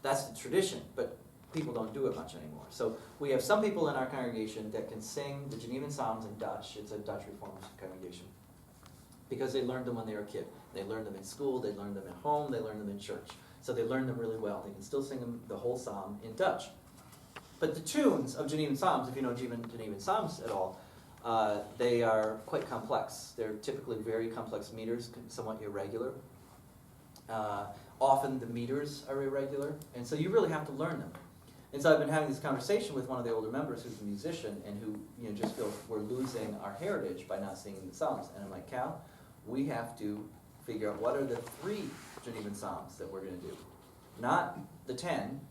That's the tradition, but people don't do it much anymore. So we have some people in our congregation that can sing the Genevan psalms in Dutch. It's a Dutch Reformed congregation. Because they learned them when they were a kid. They learned them in school, they learned them at home, they learned them in church. So they learned them really well. They can still sing them, the whole psalm in Dutch. But the tunes of Genevan psalms, if you know Genevan psalms at all, they are quite complex. They're typically very complex meters, somewhat irregular. Often the meters are irregular, and so you really have to learn them. And so I've been having this conversation with one of the older members who's a musician and who just feels we're losing our heritage by not singing the psalms. And I'm like, Cal, we have to figure out what are the 3 Genevan psalms that we're going to do. Not the 10.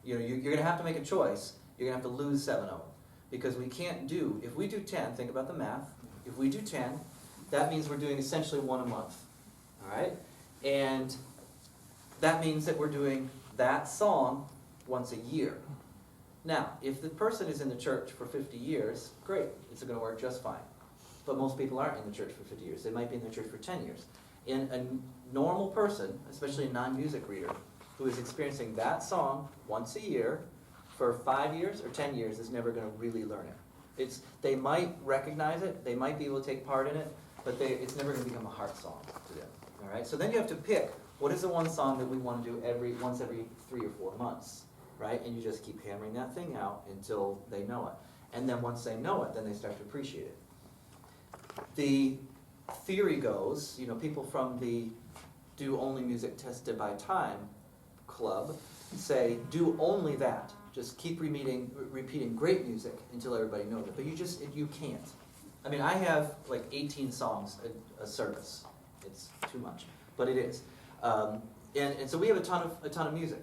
You're going to have to make a choice. You're going to have to lose 7 of them. Because we can't do, if we do 10, think about the math. If we do 10, that means we're doing essentially 1 a month. All right? And that means that we're doing that song once a year. Now, if the person is in the church for 50 years, great. It's going to work just fine. But most people aren't in the church for 50 years. They might be in the church for 10 years. And a normal person, especially a non-music reader, who is experiencing that song once a year for 5 years or 10 years is never going to really learn it. They might recognize it, they might be able to take part in it, but it's never going to become a heart song to them. All right? So then you have to pick, what is the one song that we want to do once every 3 or 4 months? Right? And you just keep hammering that thing out until they know it. And then once they know it, then they start to appreciate it. The theory goes, people from the Do Only Music Tested by Time club say, do only that. Just keep repeating great music until everybody knows it. But you can't. I mean, I have like 18 songs a service. It's too much, but it is. And so we have a ton of music.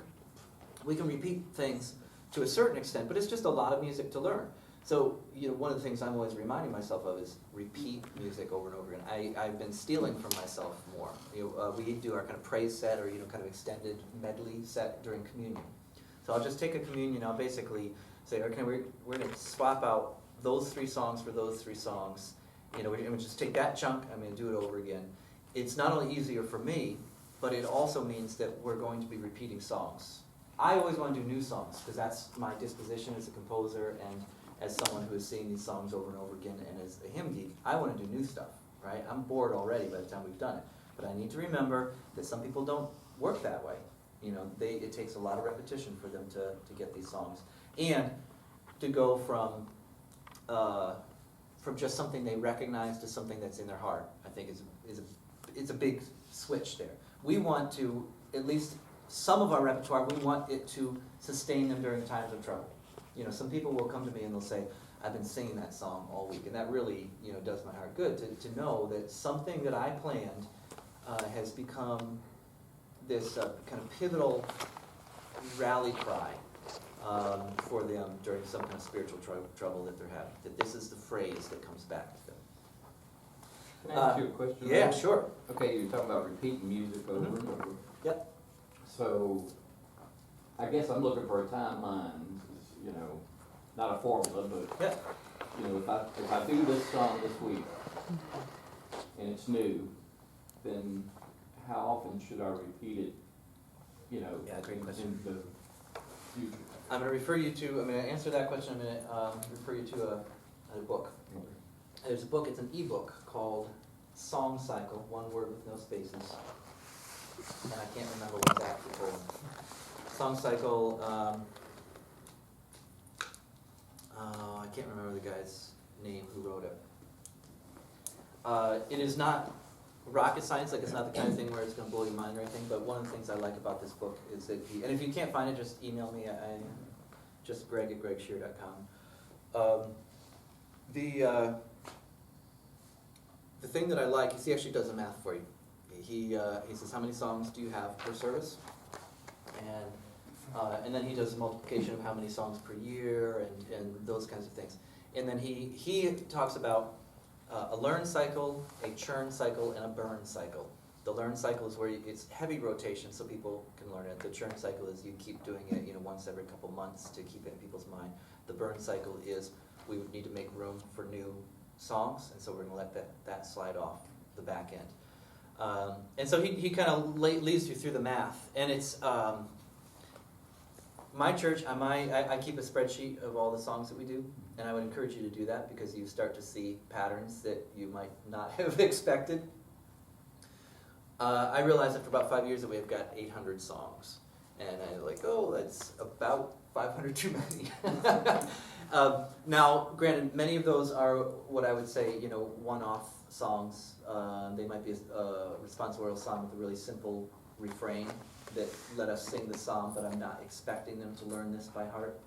We can repeat things to a certain extent, but it's just a lot of music to learn. So, one of the things I'm always reminding myself of is repeat music over and over again. I've been stealing from myself more. We do our kind of praise set or, kind of extended medley set during communion. So I'll just take a communion, I'll basically say, okay, we're going to swap out those 3 songs for those 3 songs. We're going to just take that chunk, I'm going to do it over again. It's not only easier for me, but it also means that we're going to be repeating songs. I always want to do new songs, because that's my disposition as a composer and as someone who is singing these songs over and over again, and as a hymn geek, I want to do new stuff, right? I'm bored already by the time we've done it. But I need to remember that some people don't work that way. It takes a lot of repetition for them to get these songs. And to go from just something they recognize to something that's in their heart, I think is a big switch there. We want to, at least some of our repertoire, we want it to sustain them during times of trouble. Some people will come to me and they'll say, I've been singing that song all week, and that really, does my heart good to know that something that I planned has become this kind of pivotal rally cry for them during some kind of spiritual trouble that they're having. That this is the phrase that comes back to them. Can I ask you a question? Yeah, sure. Okay, you're talking about repeating music over and over. Yep. So, I guess I'm looking for a timeline, not a formula, but, Yep. if I do this song this week, and it's new, then how often should I repeat it, Yeah, great question. in the future? I'm going to answer that question in a minute, refer you to a book. There's a book, it's an ebook called Song Cycle, one word with no spaces. And I can't remember what's actually called. Song Cycle, can't remember the guy's name who wrote it. It is not rocket science, like it's not the kind of thing where it's going to blow your mind or anything, but one of the things I like about this book is that and if you can't find it, just email me. I'm just greg@gregscheer.com. The thing that I like is he actually does the math for you. He says, how many songs do you have per service? And then he does a multiplication of how many songs per year and those kinds of things. And then he talks about a learn cycle, a churn cycle, and a burn cycle. The learn cycle is where it's heavy rotation so people can learn it. The churn cycle is you keep doing it once every couple months to keep it in people's mind. The burn cycle is we would need to make room for new songs, and so we're going to let that slide off the back end. And so he kind of leads you through the math. And it's my church, I keep a spreadsheet of all the songs that we do, and I would encourage you to do that because you start to see patterns that you might not have expected. I realized after about 5 years that we've got 800 songs, and I'm like, oh, that's about 500 too many. Now, granted, many of those are what I would say, one-off songs. They might be a responsorial song with a really simple refrain that let us sing the psalm, but I'm not expecting them to learn this by heart.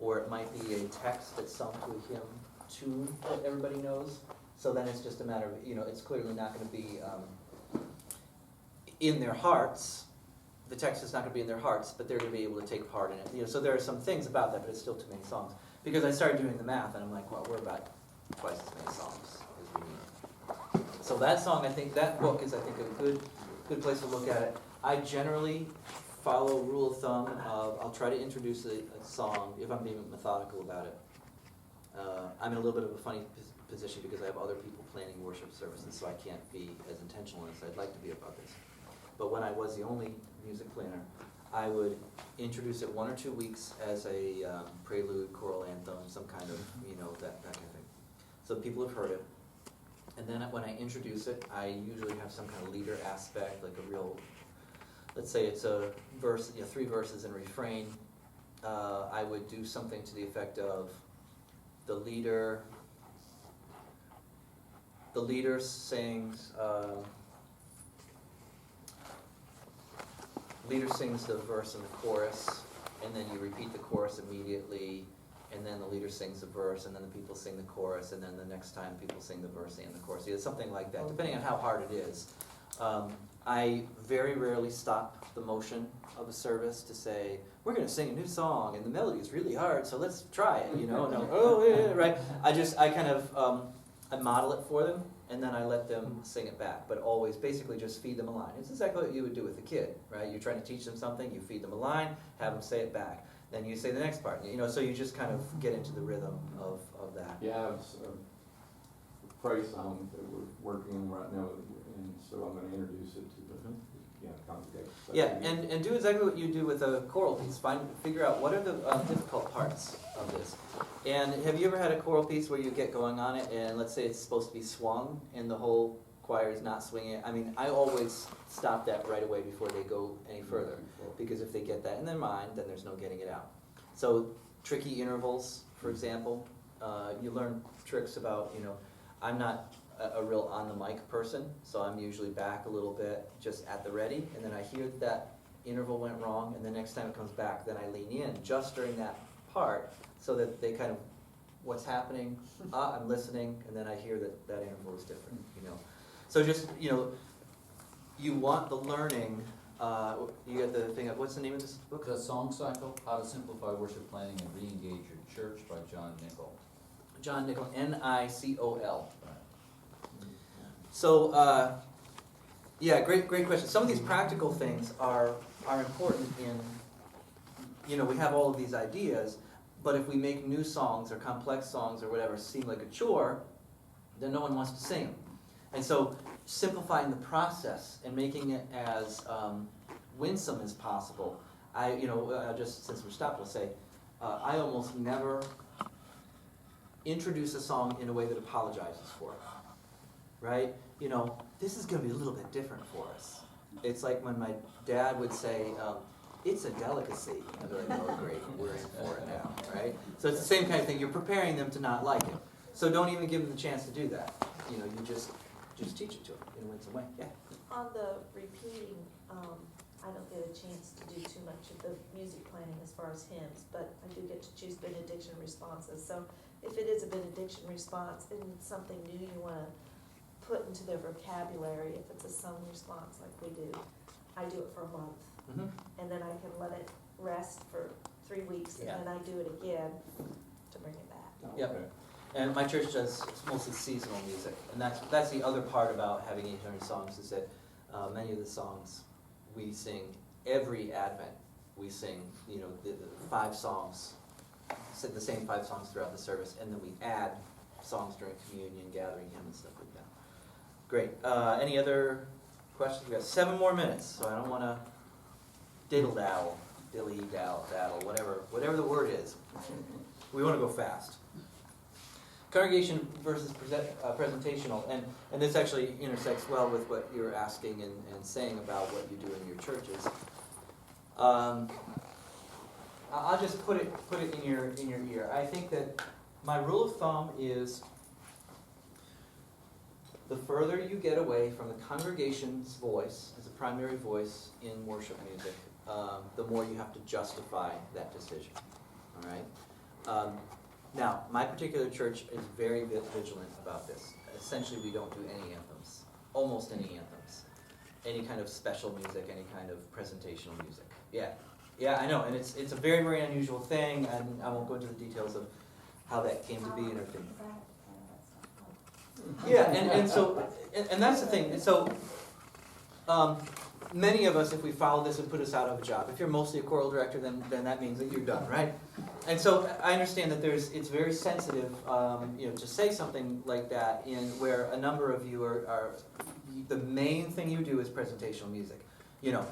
Or it might be a text that's sung to a hymn tune that everybody knows. So then it's just a matter of, it's clearly not going to be in their hearts. The text is not going to be in their hearts, but they're going to be able to take part in it. So there are some things about that, but it's still too many songs. Because I started doing the math, and I'm like, well, we're about twice as many songs as we need. So that song, that book is, a good place to look at it. I generally follow rule of thumb of I'll try to introduce a song if I'm being methodical about it. I'm in a little bit of a funny position because I have other people planning worship services, so I can't be as intentional as I'd like to be about this. But when I was the only music planner, I would introduce it 1 or 2 weeks as a prelude, choral anthem, some kind of, that kind of thing. So people have heard it. And then when I introduce it, I usually have some kind of leader aspect, like a real, let's say it's a verse, 3 verses and refrain. I would do something to the effect of the leader sings, leader sings the verse and the chorus, and then you repeat the chorus immediately, and then the leader sings the verse, and then the people sing the chorus, and then the next time people sing the verse and the chorus. It's something like that, depending on how hard it is. I very rarely stop the motion of a service to say, we're going to sing a new song, and the melody is really hard, so let's try it, No, oh, yeah, right. I kind of, I model it for them, and then I let them sing it back, but always basically just feed them a line. It's exactly what you would do with a kid, right? You're trying to teach them something, you feed them a line, have them say it back. Then you say the next part, so you just kind of get into the rhythm of that. Yeah, it's a praise song that we're working on right now, and so I'm going to introduce it to the congregation. Yeah, and do exactly what you do with a choral piece. Figure out what are the difficult parts of this. And have you ever had a choral piece where you get going on it, and let's say it's supposed to be swung, and the whole choir is not swinging it? I always stop that right away before they go any further, because if they get that in their mind, then there's no getting it out. So tricky intervals, for example, you learn tricks about, I'm not a real on the mic person, so I'm usually back a little bit just at the ready, and then I hear that interval went wrong, and the next time it comes back, then I lean in just during that part so that they kind of, what's happening, I'm listening, and then I hear that interval is different, So just, you want the learning, you got the thing of, what's the name of this book? The Song Cycle, How to Simplify Worship Planning and Re-Engage Your Church by John Nichol. John Nichol, Nicol. Right. So, great question. Some of these practical things are important in, we have all of these ideas, but if we make new songs or complex songs or whatever seem like a chore, then no one wants to sing them. And so simplifying the process and making it as winsome as possible. Just since we're stopped, I'll say, I almost never introduce a song in a way that apologizes for it, right? This is going to be a little bit different for us. It's like when my dad would say, it's a delicacy. I'd be like, oh great, we're in for it now, right? right? So it's the same kind of thing. You're preparing them to not like it. So don't even give them the chance to do that. You know, you just teach it to them in a way. Yeah. On the repeating, I don't get a chance to do too much of the music planning as far as hymns, but I do get to choose benediction responses. So if it is a benediction response and it's something new you want to put into their vocabulary, if it's a sung response like we do, I do it for a month. Mm-hmm. And then I can let it rest for 3 weeks, and Yeah. then I do it again to bring it back. Yep. Okay. And my church does mostly seasonal music, and that's the other part about having 800 songs is that many of the songs we sing every Advent. We sing, you know, the 5 songs, the same 5 songs throughout the service, and then we add songs during communion, gathering hymn, and stuff like that. Great. Any other questions? We got 7 more minutes, so I don't want to diddle-daddle, dilly-daddle, whatever the word is. We want to go fast. Congregation versus presentational, and this actually intersects well with what you're asking and saying about what you do in your churches. I'll just put it in your ear. I think that my rule of thumb is the further you get away from the congregation's voice as a primary voice in worship music, the more you have to justify that decision. All right. Now, my particular church is very vigilant about this. Essentially, we don't do any anthems, almost any anthems, any kind of special music, any kind of presentational music. Yeah, I know, and it's a very, very unusual thing, and I won't go into the details of how that came to be and everything. Yeah, and so, and that's the thing. And so, many of us, if we follow this, would put us out of a job. If you're mostly a choral director, then that means that you're done, right? And so I understand that it's very sensitive, to say something like that in where a number of you are the main thing you do is presentational music. You know,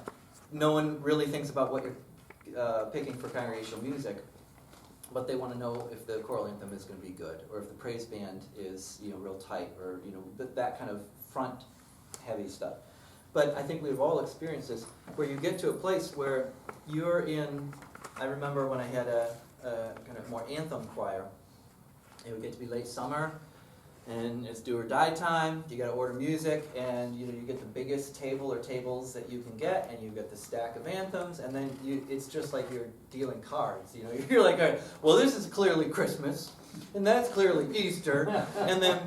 no one really thinks about what you're picking for congregational music, but they want to know if the choral anthem is going to be good, or if the praise band is, real tight, or, that kind of front-heavy stuff. But I think we've all experienced this, where you get to a place where you're in, I remember when I had a kind of more anthem choir, it would get to be late summer, and it's do or die time, you gotta order music, and you get the biggest table or tables that you can get, and you get the stack of anthems, and then it's just like you're dealing cards, you're like, all right, well, this is clearly Christmas, and that's clearly Easter, and then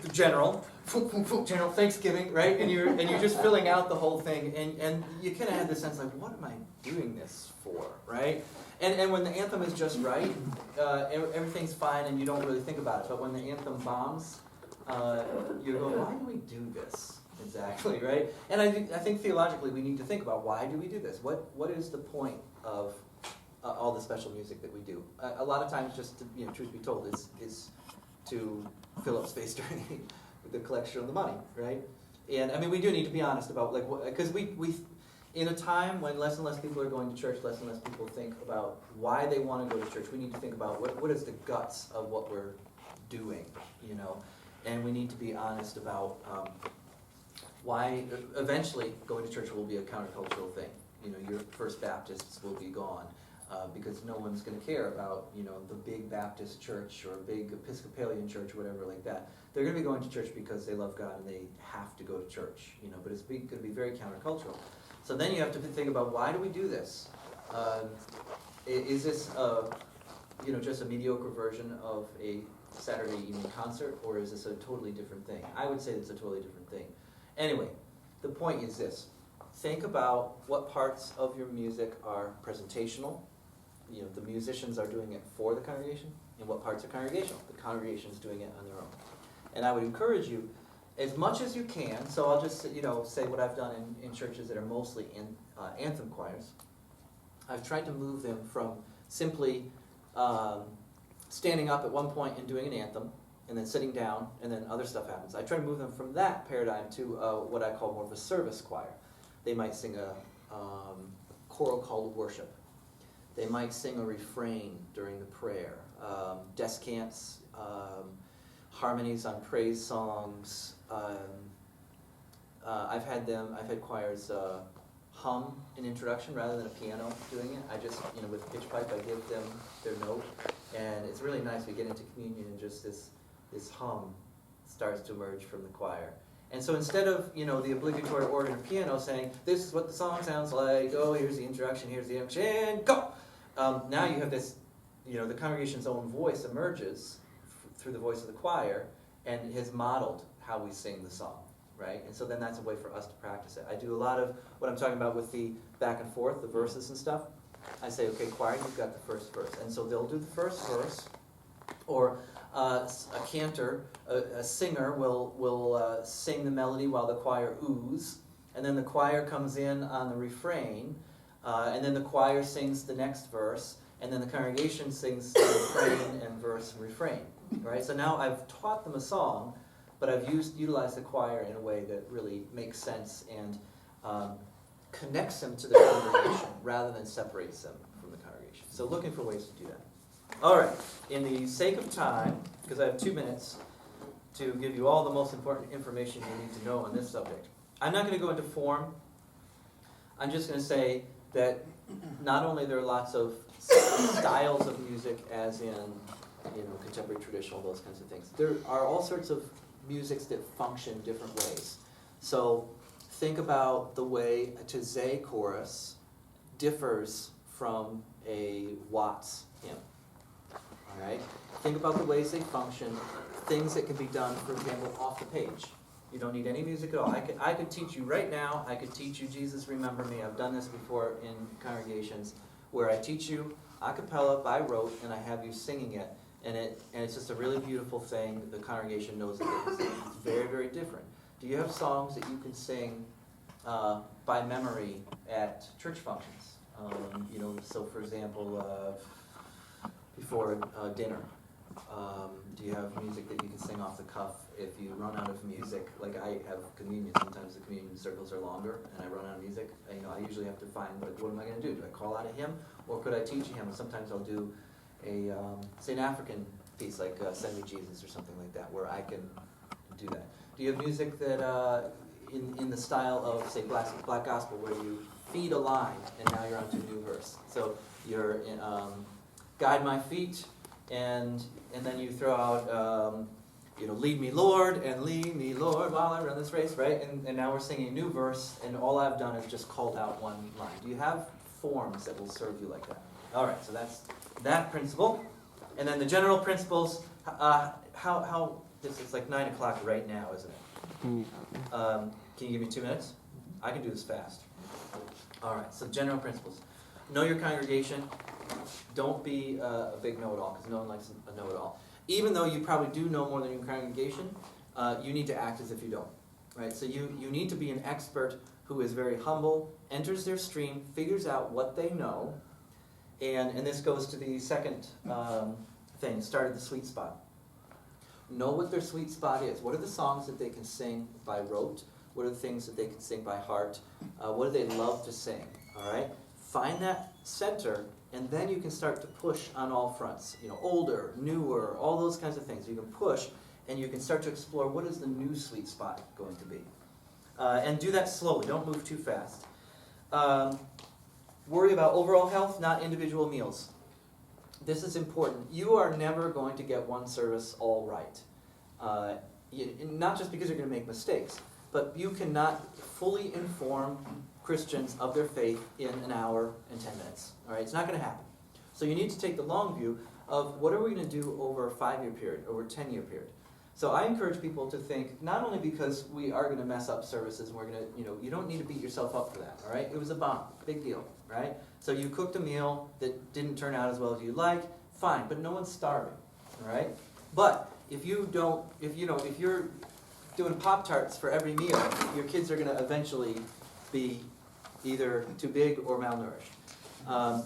the general Thanksgiving, right? And you're just filling out the whole thing, and you kind of have this sense like, what am I doing this for, right? And when the anthem is just right, everything's fine, and you don't really think about it. But when the anthem bombs, you go, why do we do this exactly, right? And I think theologically we need to think about, why do we do this? What is the point of all the special music that we do? A lot of times, just to, truth be told, is to fill up space during the collection of the money, right? And I mean, we do need to be honest about because we in a time when less and less people are going to church, less and less people think about why they want to go to church. We need to think about what is the guts of what we're doing, and we need to be honest about why eventually going to church will be a countercultural thing. Your First Baptists will be gone. Because no one's going to care about, the big Baptist church or big Episcopalian church or whatever like that. They're going to be going to church because they love God and they have to go to church, but it's going to be very countercultural. So then you have to think about, why do we do this? Is this, just a mediocre version of a Saturday evening concert, or is this a totally different thing? I would say it's a totally different thing. Anyway, the point is this. Think about what parts of your music are presentational. The musicians are doing it for the congregation, and what parts are congregational. The congregation is doing it on their own. And I would encourage you, as much as you can, so I'll just say what I've done in churches that are mostly anthem choirs. I've tried to move them from simply standing up at one point and doing an anthem, and then sitting down, and then other stuff happens. I try to move them from that paradigm to what I call more of a service choir. They might sing a choral call to worship. They might sing a refrain during the prayer. Descants, harmonies on praise songs. I've had choirs hum an introduction rather than a piano doing it. I just, with pitch pipe, I give them their note, and it's really nice. We get into communion and just this hum starts to emerge from the choir. And so instead of, the obligatory organ or piano saying, this is what the song sounds like, oh, here's the introduction, here's the introduction, go! Now you have this, the congregation's own voice emerges through the voice of the choir and has modeled how we sing the song, right? And so then that's a way for us to practice it. I do a lot of what I'm talking about with the back and forth, the verses and stuff. I say, okay, choir, you've got the first verse. And so they'll do the first verse, or a cantor, a singer will sing the melody while the choir oohs, and then the choir comes in on the refrain, and then the choir sings the next verse, and then the congregation sings the refrain and verse and refrain, right? So now I've taught them a song, but I've utilized the choir in a way that really makes sense and connects them to the congregation rather than separates them from the congregation. So looking for ways to do that. All right, in the sake of time, because I have 2 minutes to give you all the most important information you need to know on this subject, I'm not going to go into form. I'm just going to say that not only there are lots of styles of music, as in contemporary, traditional, those kinds of things, there are all sorts of musics that function different ways. So think about the way a Taizé chorus differs from a Watts hymn. All right? Think about the ways they function, things that can be done, for example, off the page. You don't need any music at all. I could teach you right now, I could teach you Jesus Remember Me. I've done this before in congregations where I teach you a cappella by rote and I have you singing it. And it's just a really beautiful thing. The congregation knows that they can sing. It's very, very different. Do you have songs that you can sing by memory at church functions? So for example, before dinner, do you have music that you can sing off the cuff if you run out of music? Like I have communion. Sometimes the communion circles are longer, and I run out of music. I usually have to find what am I going to do? Do I call out a hymn, or could I teach a hymn? Sometimes I'll do a say an African piece like "Send Me Jesus" or something like that, where I can do that. Do you have music that in the style of say black gospel, where you feed a line and now you're onto a new verse? So you're in, guide my feet, and then you throw out lead me Lord while I run this race, right? And now we're singing a new verse, and all I've done is just called out one line. Do you have forms that will serve you like that? All right, so that's that principle. And then the general principles, how this is like 9 o'clock right now, isn't it? Can you give me 2 minutes? I can do this fast. All right, so general principles. Know your congregation. Don't be a big know-it-all, because no one likes a know-it-all. Even though you probably do know more than your congregation, you need to act as if you don't. Right? So you need to be an expert who is very humble, enters their stream, figures out what they know, and this goes to the second thing, start at the sweet spot. Know what their sweet spot is. What are the songs that they can sing by rote? What are the things that they can sing by heart? What do they love to sing? All right? Find that center, and then you can start to push on all fronts. Older, newer, all those kinds of things. You can push, and you can start to explore what is the new sweet spot going to be. And do that slowly. Don't move too fast. Worry about overall health, not individual meals. This is important. You are never going to get one service all right. Not just because you're going to make mistakes, but you cannot fully inform Christians of their faith in an hour and 10 minutes. All right, it's not going to happen. So you need to take the long view of what are we going to do over a 5-year period, over a 10-year period. So I encourage people to think, not only because we are going to mess up services, and we're going to, you don't need to beat yourself up for that, all right? It was a bomb, big deal, right? So you cooked a meal that didn't turn out as well as you'd like, fine, but no one's starving, all right? But if you're doing Pop-Tarts for every meal, your kids are going to eventually be either too big or malnourished.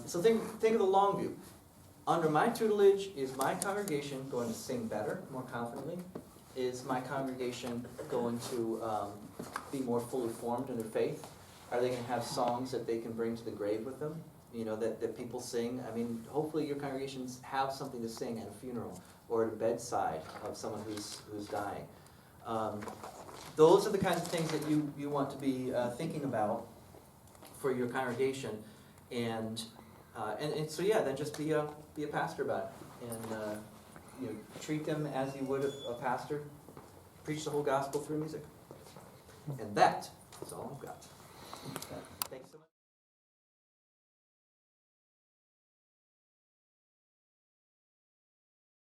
So think of the long view. Under my tutelage, is my congregation going to sing better, more confidently? Is my congregation going to be more fully formed in their faith? Are they going to have songs that they can bring to the grave with them? That people sing? I mean, hopefully your congregations have something to sing at a funeral or at a bedside of someone who's dying. Those are the kinds of things that you want to be thinking about for your congregation, and so yeah, then just be a pastor about it, and you know, treat them as you would a pastor. Preach the whole gospel through music, and that is all I've got. Thanks so much.